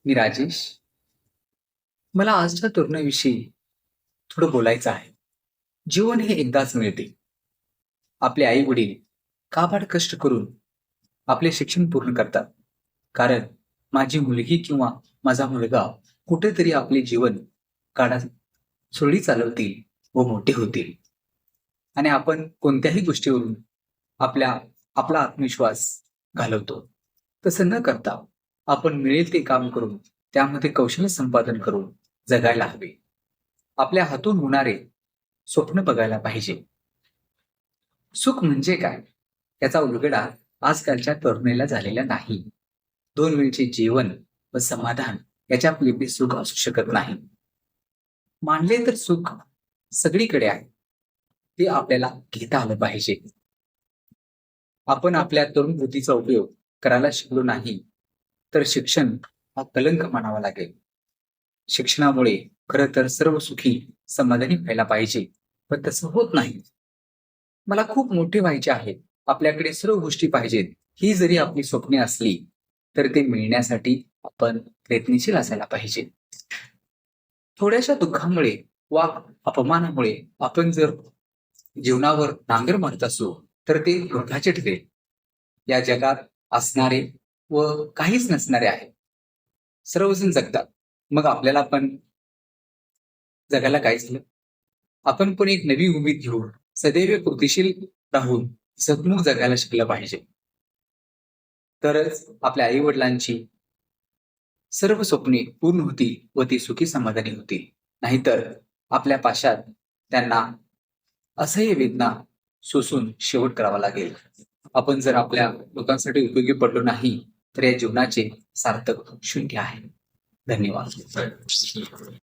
मी राजेश. मला आजच्या तरुणाविषयी थोडं बोलायचं आहे. जीवन हे एकदाच मिळते. आपले आई वडील काबाड कष्ट करून आपले शिक्षण पूर्ण करतात. कारण माझी मुलगी किंवा माझा मुलगा कुठेतरी आपले जीवन काढा सुरळीत चालवतील व मोठे होतील. आणि आपण कोणत्याही गोष्टीवरून आपल्या आपला आत्मविश्वास घालवतो. तसं न करता आपण मिळेल ते काम करून त्यामध्ये कौशल्य संपादन करून जगायला हवे. आपल्या हातून होणारे स्वप्न बघायला पाहिजे. सुख म्हणजे काय याचा उलगडा आजकालच्या तरुणीला झालेला नाही. 2 वेळचे जेवण व समाधान याच्या पलीकडे सुख असू शकत नाही. मानले तर सुख सगळीकडे आहे. ते आपल्याला घेता आलं पाहिजे. आपण आपल्या तरुण बुद्धीचा उपयोग करायला शिकलो नाही तर शिक्षण हा कलंक मानावा लागेल. शिक्षणामुळे खरं तर सर्व सुखी समाधानी व्हायला पाहिजे, पण तसं होत नाही. मला खूप मोठे व्हायचे आहे, आपल्याकडे सर्व गोष्टी पाहिजेत, ही जरी आपली स्वप्ने असली तर ते मिळण्यासाठी आपण प्रयत्नशील असायला पाहिजे. थोड्याशा दुःखामुळे वा अपमानामुळे आपण जर जीवनावर नांगर मारत असू तर ते दुःखाचे ठरेल. या जगात असणारे व काहीच नसणारे आहे. सर्वजण जगतात. मग आपल्याला पण जगायला काय झालं? आपण पण एक नवी उमेद घेऊन सदैव कृतिशील राहून सद्मुख जगायला शिकलं पाहिजे. तरच आपल्या आई वडिलांची सर्व स्वप्ने पूर्ण होतील व ती सुखी समाधानी होतील. नाहीतर आपल्या पाशात त्यांना असह्य वेदना सोसून शेवट करावा लागेल. आपण जर आपल्या लोकांसाठी उपयोगी पडलो नाही तर या जीवनाचे सार्थक शून्य आहे. धन्यवाद.